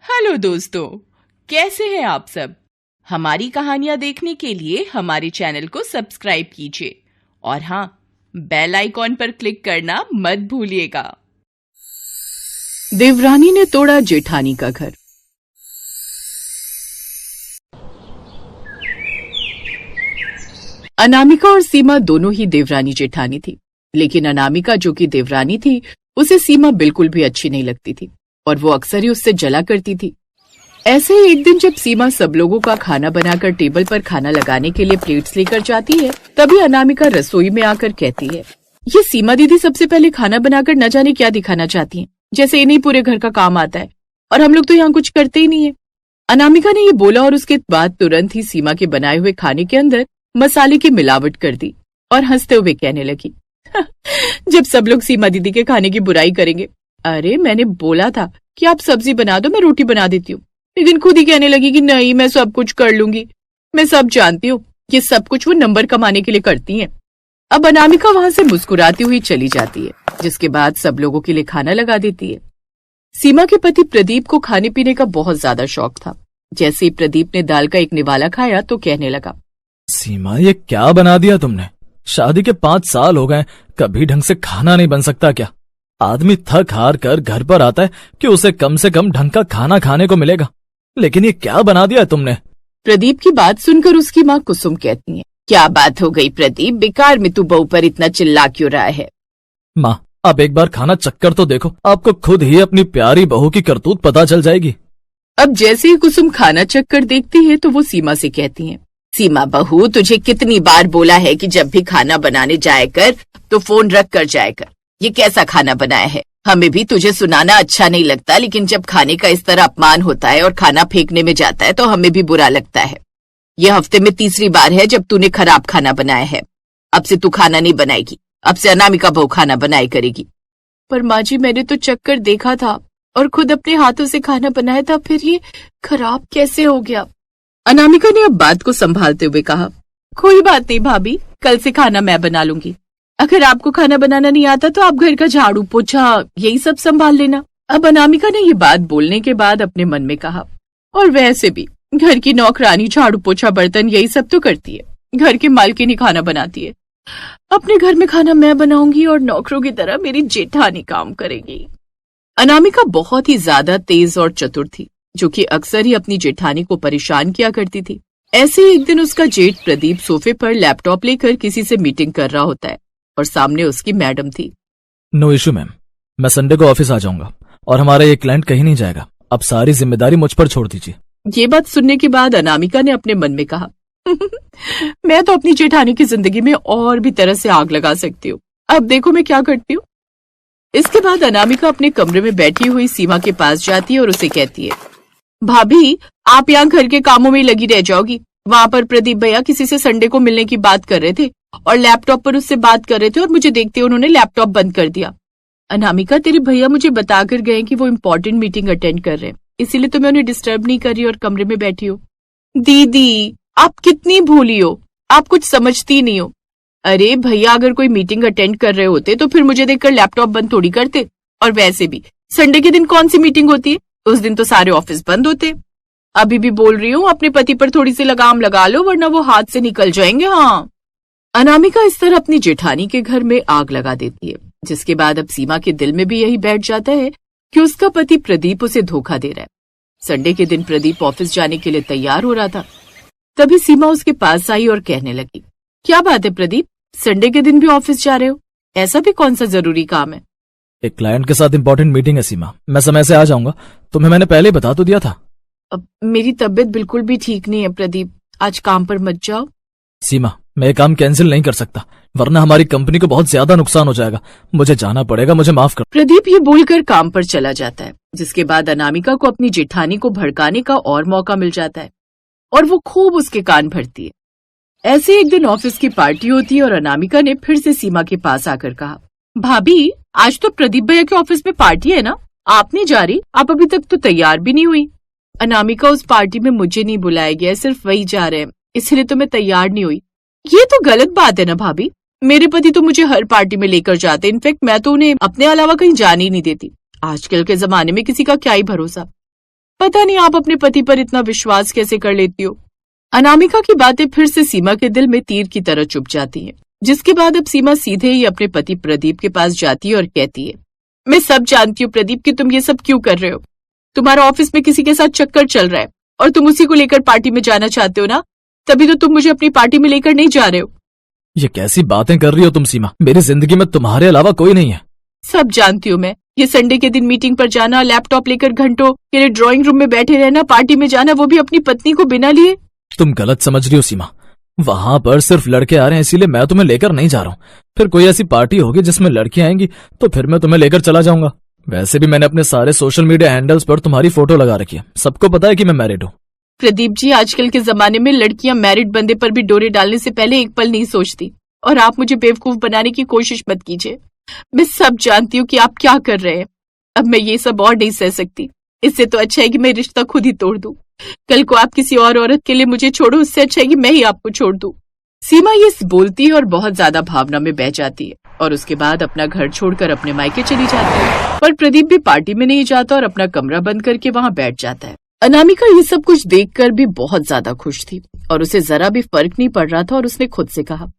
Hello दोस्तों, कैसे हैं आप सब। हमारी कहानियां देखने के लिए हमारे चैनल को सब्सक्राइब कीजिए और हाँ, बेल आइकॉन पर क्लिक करना मत भूलिएगा। देवरानी ने तोड़ा जेठानी का घर। अनामिका और सीमा दोनों ही देवरानी जेठानी थी, लेकिन अनामिका जो कि देवरानी थी, उसे सीमा बिल्कुल भी अच्छी नहीं लगती थी और वो अक्सर ही उससे जला करती थी। ऐसे ही एक दिन जब सीमा सब लोगों का खाना बनाकर टेबल पर खाना लगाने के लिए प्लेट्स लेकर जाती है, तभी अनामिका रसोई में आकर कहती है, ये सीमा दीदी सबसे पहले खाना बनाकर न जाने क्या दिखाना चाहती हैं, जैसे इन्हीं पूरे घर का काम आता है और हम लोग तो यहाँ कुछ करते ही नहीं है। अनामिका ने ये बोला और उसके बाद तुरंत ही सीमा के बनाए हुए खाने के अंदर मसाले की मिलावट कर दी और हंसते हुए कहने लगी, जब सब लोग सीमा दीदी के खाने की बुराई करेंगे, अरे मैंने बोला था कि आप सब्जी बना दो, मैं रोटी बना देती हूँ, लेकिन खुद ही कहने लगी कि नहीं मैं सब कुछ कर लूंगी। मैं सब जानती हूँ, ये सब कुछ वो नंबर कमाने के लिए करती हैं। अब अनामिका वहां से मुस्कुराती हुई चली जाती है, जिसके बाद सब लोगों के लिए खाना लगा देती है। सीमा के पति प्रदीप को खाने पीने का बहुत ज्यादा शौक था। जैसे ही प्रदीप ने दाल का एक निवाला खाया तो कहने लगा, सीमा ये क्या बना दिया तुमने? शादी के 5 साल हो गए, कभी ढंग से खाना नहीं बन सकता क्या? आदमी थक हार कर घर पर आता है कि उसे कम से कम ढंग का खाना खाने को मिलेगा, लेकिन ये क्या बना दिया तुमने? प्रदीप की बात सुनकर उसकी माँ कुसुम कहती है, क्या बात हो गई प्रदीप, बेकार में तू बहू पर इतना चिल्ला क्यों रहा है? माँ आप एक बार खाना चक्कर तो देखो, आपको खुद ही अपनी प्यारी बहू की करतूत पता चल जाएगी। अब जैसे ही कुसुम खाना चक्कर देखती है तो वो सीमा से कहती है, सीमा बहू तुझे कितनी बार बोला है कि जब भी खाना बनाने जाया कर तो फोन रख कर जाया कर। ये कैसा खाना बनाया है? हमें भी तुझे सुनाना अच्छा नहीं लगता, लेकिन जब खाने का इस तरह अपमान होता है और खाना फेंकने में जाता है तो हमें भी बुरा लगता है। यह हफ्ते में 3री बार है जब तूने खराब खाना बनाया है। अब से तू खाना नहीं बनाएगी, अब से अनामिका बहू खाना बनाया करेगी। पर माँ जी मैंने तो चक्कर देखा था और खुद अपने हाथों से खाना बनाया था, फिर ये खराब कैसे हो गया? अनामिका ने अब बात को संभालते हुए कहा, कोई बात नहीं भाभी, कल से खाना मैं बना लूंगी। अगर आपको खाना बनाना नहीं आता तो आप घर का झाड़ू पोछा यही सब संभाल लेना। अब अनामिका ने ये बात बोलने के बाद अपने मन में कहा, और वैसे भी घर की नौकरानी झाड़ू पोछा बर्तन यही सब तो करती है, घर की मालकिन ही खाना बनाती है। अपने घर में खाना मैं बनाऊंगी और नौकरों की तरह मेरी जेठानी काम करेगी। अनामिका बहुत ही ज्यादा तेज और चतुर थी, जो कि अक्सर ही अपनी जेठानी को परेशान किया करती थी। ऐसे ही एक दिन उसका जेठ प्रदीप सोफे पर लैपटॉप लेकर किसी से मीटिंग कर रहा होता है और सामने उसकी मैडम थी। नो इशू मैम, मैं संडे को ऑफिस आ जाऊंगा और हमारा ये क्लाइंट कहीं नहीं जाएगा, अब सारी जिम्मेदारी मुझ पर छोड़ दीजिए। ये बात सुनने के बाद अनामिका ने अपने मन में कहा, मैं तो अपनी जेठानी की जिंदगी में और भी तरह से आग लगा सकती हूँ, अब देखो मैं क्या करती हूँ। इसके बाद अनामिका अपने कमरे में बैठी हुई सीमा के पास जाती है और उसे कहती है, भाभी आप यहाँ घर के कामों में लगी रह जाओगी। वहाँ पर प्रदीप भैया किसी से संडे को मिलने की बात कर रहे थे और लैपटॉप पर उससे बात कर रहे थे और मुझे देखते ही उन्होंने लैपटॉप बंद कर दिया। अनामिका तेरे भैया मुझे बताकर गए कि वो इम्पोर्टेंट मीटिंग अटेंड कर रहे हैं, इसीलिए तो मैं उन्हें डिस्टर्ब नहीं कर रही और कमरे में बैठी हूँ। दीदी आप कितनी भोली हो, आप कुछ समझती नहीं हो। अरे भैया अगर कोई मीटिंग अटेंड कर रहे होते तो फिर मुझे देखकर लैपटॉप बंद थोड़ी करते, और वैसे भी संडे के दिन कौन सी मीटिंग होती है, उस दिन तो सारे ऑफिस बंद होते। अभी भी बोल रही हूँ अपने पति पर थोड़ी सी लगाम लगा लो, वरना वो हाथ से निकल जाएंगे। हाँ। अनामिका इस तरह अपनी जेठानी के घर में आग लगा देती है, जिसके बाद अब सीमा के दिल में भी यही बैठ जाता है कि उसका पति प्रदीप उसे धोखा दे रहा है। संडे के दिन प्रदीप ऑफिस जाने के लिए तैयार हो रहा था, तभी सीमा उसके पास आई और कहने लगी, क्या बात है प्रदीप, संडे के दिन भी ऑफिस जा रहे हो? ऐसा भी कौन सा जरूरी काम है? एक क्लाइंट के साथ इंपॉर्टेंट मीटिंग है सीमा, मैं समय से आ जाऊंगा, तुम्हें मैंने पहले ही बता तो दिया था। अब मेरी तबीयत बिल्कुल भी ठीक नहीं है प्रदीप, आज काम पर मत जाओ। सीमा मैं ये काम कैंसिल नहीं कर सकता, वरना हमारी कंपनी को बहुत ज्यादा नुकसान हो जाएगा, मुझे जाना पड़ेगा, मुझे माफ कर। प्रदीप ये बोलकर काम पर चला जाता है, जिसके बाद अनामिका को अपनी जेठानी को भड़काने का और मौका मिल जाता है और वो खूब उसके कान भरती है। ऐसे एक दिन ऑफिस की पार्टी होती है और अनामिका ने फिर से सीमा के पास आकर कहा, भाभी आज तो प्रदीप भैया के ऑफिस में पार्टी है ना, आप नहीं जा रही? आप अभी तक तो तैयार भी नहीं हुई। अनामिका उस पार्टी में मुझे नहीं बुलाया गया, सिर्फ वही जा रहे हैं, इसलिए तो मैं तैयार नहीं हुई। ये तो गलत बात है ना भाभी, मेरे पति तो मुझे हर पार्टी में लेकर जाते, इनफैक्ट मैं तो उन्हें अपने अलावा कहीं जाने ही नहीं देती। आजकल के जमाने में किसी का क्या ही भरोसा। पता नहीं आप अपने पति पर इतना विश्वास कैसे कर लेती हो। अनामिका की बातें फिर से सीमा के दिल में तीर की तरह चुभ जाती हैं, जिसके बाद अब सीमा सीधे ही अपने पति प्रदीप के पास जाती है और कहती है, मैं सब जानती हूँ प्रदीप कि तुम ये सब क्यों कर रहे हो। तुम्हारा ऑफिस में किसी के साथ चक्कर चल रहा है और तुम उसी को लेकर पार्टी में जाना चाहते हो ना, तभी तो तुम मुझे अपनी पार्टी में लेकर नहीं जा रहे हो। ये कैसी बातें कर रही हो तुम सीमा, मेरी जिंदगी में तुम्हारे अलावा कोई नहीं है। सब जानती हूँ मैं, ये संडे के दिन मीटिंग पर जाना, लैपटॉप लेकर घंटों के लिए ड्राइंग रूम में बैठे रहना, पार्टी में जाना, वो भी अपनी पत्नी को बिना लिए। तुम गलत समझ रही हो सीमा, वहां पर सिर्फ लड़के आ रहे हैं इसीलिए मैं तुम्हें लेकर नहीं जा रहा हूँ। फिर कोई ऐसी पार्टी होगी जिसमें लड़कियां आएंगी तो फिर मैं तुम्हें लेकर चला जाऊंगा। वैसे भी मैंने अपने सारे सोशल मीडिया हैंडल्स पर तुम्हारी फोटो लगा रखी है, सबको पता है कि मैं मैरिड हूँ। प्रदीप जी, आजकल के जमाने में लड़कियां मैरिड बंदे पर भी डोरे डालने से पहले एक पल नहीं सोचती, और आप मुझे बेवकूफ बनाने की कोशिश मत कीजिए। मैं सब जानती हूँ कि आप क्या कर रहे हैं। अब मैं ये सब और नहीं सह सकती, इससे तो अच्छा है कि मैं रिश्ता खुद ही तोड़ दूं। कल को आप किसी और औरत के लिए मुझे छोड़ो, उससे अच्छा है कि मैं ही आपको छोड़ दूं। सीमा ये बोलती है और बहुत ज्यादा भावना में बह जाती है और उसके बाद अपना घर छोड़कर अपने मायके चली जाती है। पर प्रदीप भी पार्टी में नहीं जाता और अपना कमरा बंद करके वहाँ बैठ जाता है। अनामिका ये सब कुछ देखकर भी बहुत ज्यादा खुश थी और उसे जरा भी फर्क नहीं पड़ रहा था और उसने खुद से कहा,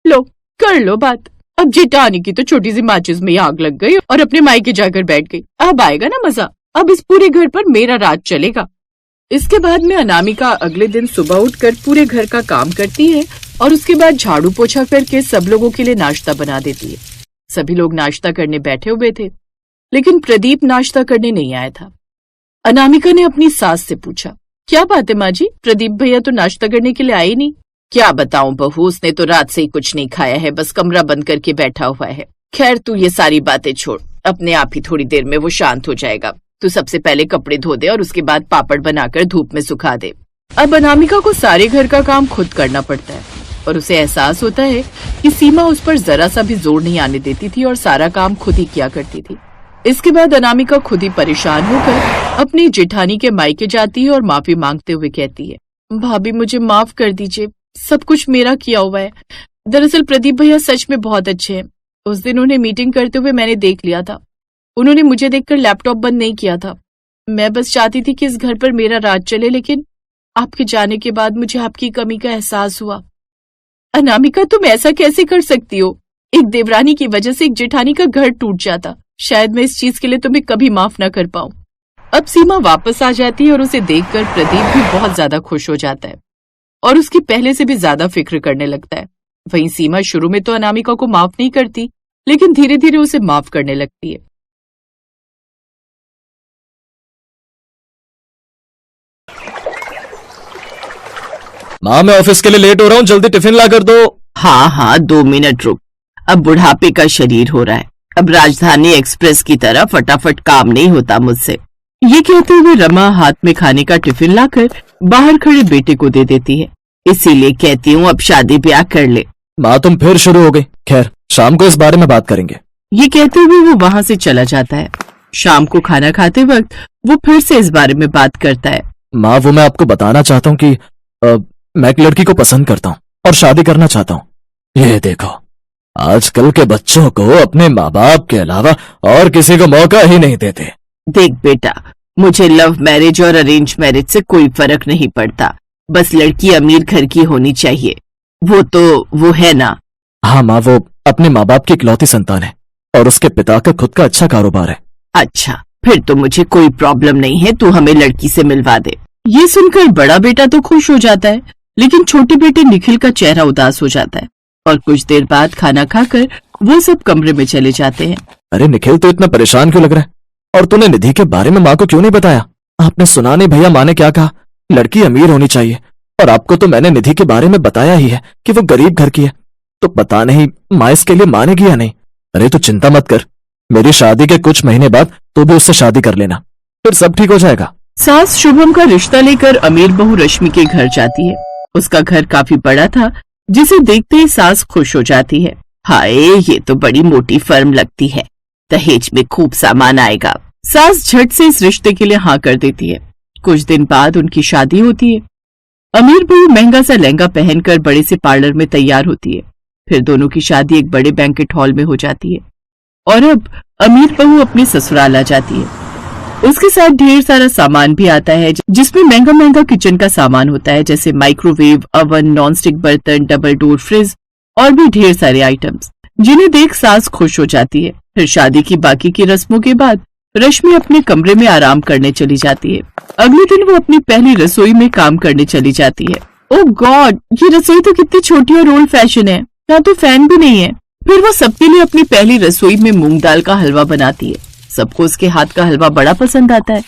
लो कर लो बात। अब जेठानी की तो छोटी सी माचिस में आग लग गई और अपने मायके जाकर बैठ गई। अब आएगा ना मजा, अब इस पूरे घर पर मेरा राज चलेगा। इसके बाद में अनामिका अगले दिन सुबह उठकर पूरे घर का काम करती है और उसके बाद झाड़ू पोछा करके सब लोगों के लिए नाश्ता बना देती है। सभी लोग नाश्ता करने बैठे हुए थे, लेकिन प्रदीप नाश्ता करने नहीं आया था। अनामिका ने अपनी सास से पूछा, क्या बात है माँ जी, प्रदीप भैया तो नाश्ता करने के लिए आए नहीं। क्या बताऊं बहू, उसने तो रात से ही कुछ नहीं खाया है, बस कमरा बंद करके बैठा हुआ है। खैर तू ये सारी बातें छोड़, अपने आप ही थोड़ी देर में वो शांत हो जाएगा। तू सबसे पहले कपड़े धो दे और उसके बाद पापड़ बनाकर धूप में सुखा दे। अब अनामिका को सारे घर का काम खुद करना पड़ता है और उसे एहसास होता है कि सीमा उस पर जरा सा भी जोर नहीं आने देती थी और सारा काम खुद ही किया करती थी। इसके बाद अनामिका खुद ही परेशान होकर अपनी जेठानी के मायके जाती है और माफी मांगते हुए कहती है, भाभी मुझे माफ कर दीजिए, सब कुछ मेरा किया हुआ है। दरअसल प्रदीप भैया सच में बहुत अच्छे हैं। उस दिन उन्हें मीटिंग करते हुए मैंने देख लिया था। उन्होंने मुझे देखकर लैपटॉप बंद नहीं किया था। मैं बस चाहती थी कि इस घर पर मेरा राज चले, लेकिन आपके जाने के बाद मुझे आपकी कमी का एहसास हुआ। अनामिका तुम ऐसा कैसे कर सकती हो? एक देवरानी की वजह से एक जेठानी का घर टूट जाता। शायद मैं इस चीज के लिए तुम्हें कभी माफ ना कर पाऊं। अब सीमा वापस आ जाती है और उसे देखकर प्रदीप भी बहुत ज्यादा खुश हो जाता है और उसकी पहले से भी ज्यादा फिक्र करने लगता है। वहीं सीमा शुरू में तो अनामिका को माफ नहीं करती, लेकिन धीरे धीरे उसे माफ करने लगती है। माँ मैं ऑफिस के लिए लेट हो रहा हूँ, जल्दी टिफिन ला कर दो। हाँ हाँ 2 मिनट रुक, अब बुढ़ापे का शरीर हो रहा है, अब राजधानी एक्सप्रेस की तरह फटाफट काम नहीं होता मुझसे। ये कहते हुए रमा हाथ में खाने का टिफिन लाकर बाहर खड़े बेटे को दे देती है। इसीलिए कहती हूँ अब शादी ब्याह कर ले। माँ तुम फिर शुरू हो गई, खैर शाम को इस बारे में बात करेंगे। ये कहते हुए वो वहाँ से चला जाता है। शाम को खाना खाते वक्त वो फिर से इस बारे में बात करता है। माँ वो मैं आपको बताना चाहता हूँ कि मैं एक लड़की को पसंद करता हूँ और शादी करना चाहता हूँ। ये देखो आजकल के बच्चों को अपने माँ बाप के अलावा और किसी को मौका ही नहीं देते। देख बेटा, मुझे लव मैरिज और अरेंज मैरिज से कोई फर्क नहीं पड़ता, बस लड़की अमीर घर की होनी चाहिए। वो है ना। हाँ माँ, वो अपने माँ बाप की इकलौती संतान है और उसके पिता का खुद का अच्छा कारोबार है। अच्छा, फिर तो मुझे कोई प्रॉब्लम नहीं है, तू हमें लड़की से मिलवा दे। ये सुनकर बड़ा बेटा तो खुश हो जाता है, लेकिन छोटे बेटे निखिल का चेहरा उदास हो जाता है और कुछ देर बाद खाना खाकर वो सब कमरे में चले जाते हैं। अरे निखिल, तो इतना परेशान क्यों लग रहा है? और तूने निधि के बारे में माँ को क्यों नहीं बताया? आपने सुना नहीं भैया माँ ने क्या कहा? लड़की अमीर होनी चाहिए, और आपको तो मैंने निधि के बारे में बताया ही है कि वो गरीब घर की है, तो पता नहीं माँ इसके लिए मानेगी या नहीं। अरे तू चिंता मत कर, मेरी शादी के कुछ महीने बाद तू भी उससे शादी कर लेना, फिर सब ठीक हो जाएगा। सास शुभम का रिश्ता लेकर अमीर बहू रश्मि के घर जाती है। उसका घर काफी बड़ा था, जिसे देखते ही सास खुश हो जाती है। हाय, ये तो बड़ी मोटी फर्म लगती है, दहेज में खूब सामान आएगा। सास झट से इस रिश्ते के लिए हाँ कर देती है। कुछ दिन बाद उनकी शादी होती है। अमीर बहू महंगा सा लहंगा पहनकर बड़े से पार्लर में तैयार होती है। फिर दोनों की शादी एक बड़े बैंकेट हॉल में हो जाती है और अब अमीर बहू अपने ससुराल आ जाती है। उसके साथ ढेर सारा सामान भी आता है जिसमें महंगा महंगा किचन का सामान होता है, जैसे माइक्रोवेव, ओवन, नॉनस्टिक बर्तन, डबल डोर फ्रिज और भी ढेर सारे आइटम्स, जिन्हें देख सास खुश हो जाती है। फिर शादी की बाकी की रस्मों के बाद रश्मि अपने कमरे में आराम करने चली जाती है। अगले दिन वो अपनी पहली रसोई में काम करने चली जाती है। ओह गॉड, ये रसोई तो कितनी छोटी और ओल्ड फैशन है, यहाँ तो फैन भी नहीं है। फिर वो सबके लिए अपनी पहली रसोई में मूंग दाल का हलवा बनाती है। सबको उसके हाथ का हलवा बड़ा पसंद आता है।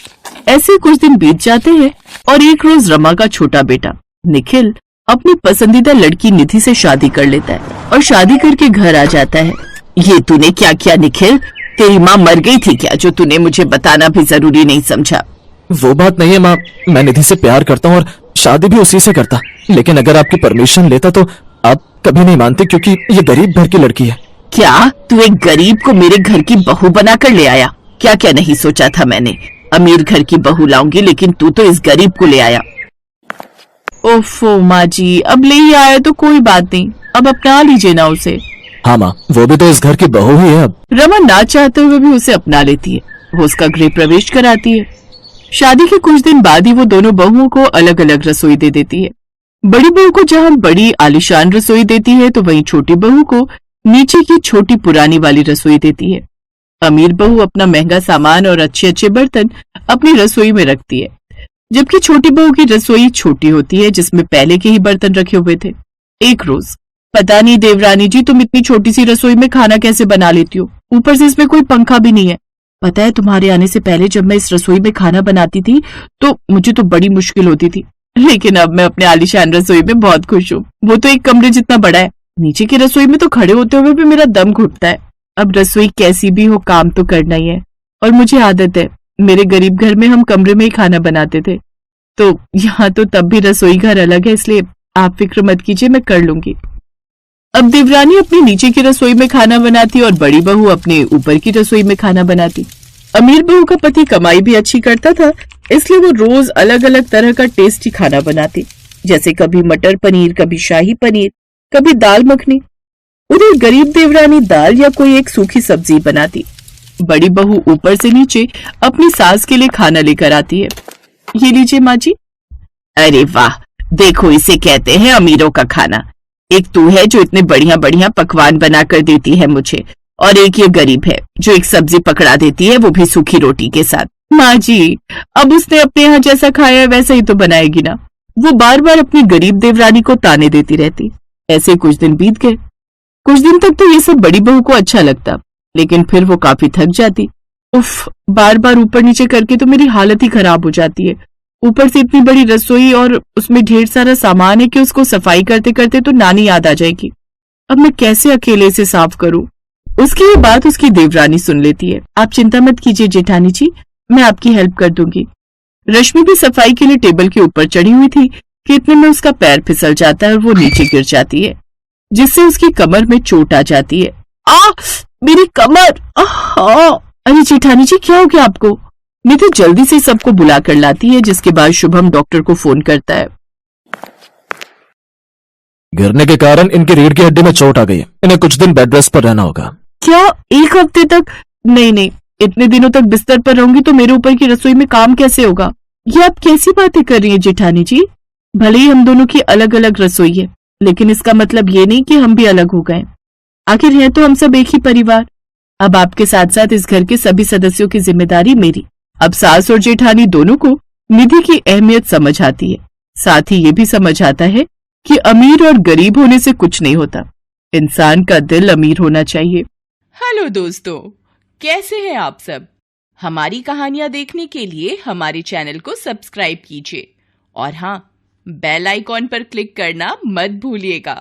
ऐसे कुछ दिन बीत जाते हैं और एक रोज रमा का छोटा बेटा निखिल अपनी पसंदीदा लड़की निधि से शादी कर लेता है और शादी करके घर आ जाता है। ये तूने क्या किया निखिल? तेरी माँ मर गई थी क्या, जो तूने मुझे बताना भी जरूरी नहीं समझा? वो बात नहीं है माँ, मैं निधि से प्यार करता हूँ और शादी भी उसी से करता, लेकिन अगर आपकी परमिशन लेता तो आप कभी नहीं मानते, क्योंकि ये गरीब घर की लड़की है। क्या तू एक गरीब को मेरे घर की बहू बनाकर ले आया? क्या क्या नहीं सोचा था मैंने, अमीर घर की बहू लाऊंगी, लेकिन तू तो इस गरीब को ले आया। ओफो माँ जी, अब ले ही आया तो कोई बात नहीं, अब अपना लीजिए ना उसे। हाँ माँ, वो भी तो इस घर की बहू ही है। अब रमा ना चाहते हुए भी उसे अपना लेती है। वो उसका गृह प्रवेश कराती है। शादी के कुछ दिन बाद ही वो दोनों बहुओं को अलग अलग रसोई दे देती है। बड़ी बहू को जहाँ बड़ी आलीशान रसोई देती है तो वहीं छोटी बहू को नीचे की छोटी पुरानी वाली रसोई देती है। अमीर बहू अपना महंगा सामान और अच्छे अच्छे बर्तन अपनी रसोई में रखती है, जबकि छोटी बहू की रसोई छोटी होती है जिसमें पहले के ही बर्तन रखे हुए थे। एक रोज, पता नहीं देवरानी जी, तुम इतनी छोटी सी रसोई में खाना कैसे बना लेती हो? ऊपर से इसमें कोई पंखा भी नहीं है। पता है, तुम्हारे आने से पहले जब मैं इस रसोई में खाना बनाती थी तो मुझे तो बड़ी मुश्किल होती थी, लेकिन अब मैं अपने आलीशान रसोई में बहुत खुश हूँ। वो तो एक कमरे जितना बड़ा है। नीचे की रसोई में तो खड़े होते हुए भी मेरा दम घुटता है। अब रसोई कैसी भी हो, काम तो करना ही है और मुझे आदत है। मेरे गरीब घर में हम कमरे में ही खाना बनाते थे, तो यहाँ तो तब भी रसोई घर अलग है, इसलिए आप फिक्र मत कीजिए, मैं कर लूंगी। अब देवरानी अपनी नीचे की रसोई में खाना बनाती और बड़ी बहू अपने ऊपर की रसोई में खाना बनाती। अमीर बहू का पति कमाई भी अच्छी करता था, इसलिए वो रोज अलग अलग तरह का टेस्टी खाना बनाती, जैसे कभी मटर पनीर, कभी शाही पनीर, कभी दाल मखनी। उधर गरीब देवरानी दाल या कोई एक सूखी सब्जी बनाती। बड़ी बहू ऊपर से नीचे अपनी सास के लिए खाना लेकर आती है। ये लीजिए माँ जी। अरे वाह, देखो इसे कहते हैं अमीरों का खाना। एक तू है जो इतने बढ़िया बढ़िया पकवान बनाकर देती है मुझे, और एक ये गरीब है जो एक सब्जी पकड़ा देती है, वो भी सूखी रोटी के साथ। माँ जी, अब उसने अपने यहाँ जैसा खाया है वैसा ही तो बनाएगी ना। वो बार बार अपनी गरीब देवरानी को ताने देती रहती। ऐसे कुछ दिन बीत गए। कुछ दिन तक तो ये सब बड़ी बहू को अच्छा लगता, लेकिन फिर वो काफी थक जाती। उफ, बार बार ऊपर नीचे करके तो मेरी हालत ही खराब हो जाती है। ऊपर से इतनी बड़ी रसोई और उसमें ढेर सारा सामान है कि उसको सफाई करते करते तो नानी याद आ जाएगी। अब मैं कैसे अकेले से साफ करूं? उसकी ये बात उसकी देवरानी सुन लेती है। आप चिंता मत कीजिए जेठानी जी, मैं आपकी हेल्प कर दूंगी। रश्मि भी सफाई के लिए टेबल के ऊपर चढ़ी हुई थी कि इतने में उसका पैर फिसल जाता है और वो नीचे गिर जाती है, जिससे उसकी कमर में चोट आ जाती है। मेरी कमर! अरे जेठानी जी, क्या हो गया आपको? निधि जल्दी से सबको बुला कर लाती है, जिसके बाद शुभम डॉक्टर को फोन करता है। गिरने के कारण इनकी रीढ़ की हड्डी में चोट आ गई है, इन्हें कुछ दिन बेड रेस्ट पर रहना होगा। क्या 1 हफ्ते तक? नहीं, इतने दिनों तक बिस्तर पर रहूंगी तो मेरे ऊपर की रसोई में काम कैसे होगा? ये आप कैसी बातें कर रही हैं जेठानी जी? भले ही हम दोनों की अलग अलग रसोई है, लेकिन इसका मतलब ये नहीं कि हम भी अलग हो गए। आखिर है तो हम सब एक ही परिवार। अब आपके साथ साथ इस घर के सभी सदस्यों की जिम्मेदारी मेरी। अब सास और जेठानी दोनों को निधि की अहमियत समझ आती है। साथ ही ये भी समझ आता है कि अमीर और गरीब होने से कुछ नहीं होता, इंसान का दिल अमीर होना चाहिए। हेलो दोस्तों, कैसे हैं आप सब? हमारी कहानियां देखने के लिए हमारे चैनल को सब्सक्राइब कीजिए और हाँ, बेल आइकॉन पर क्लिक करना मत भूलिएगा।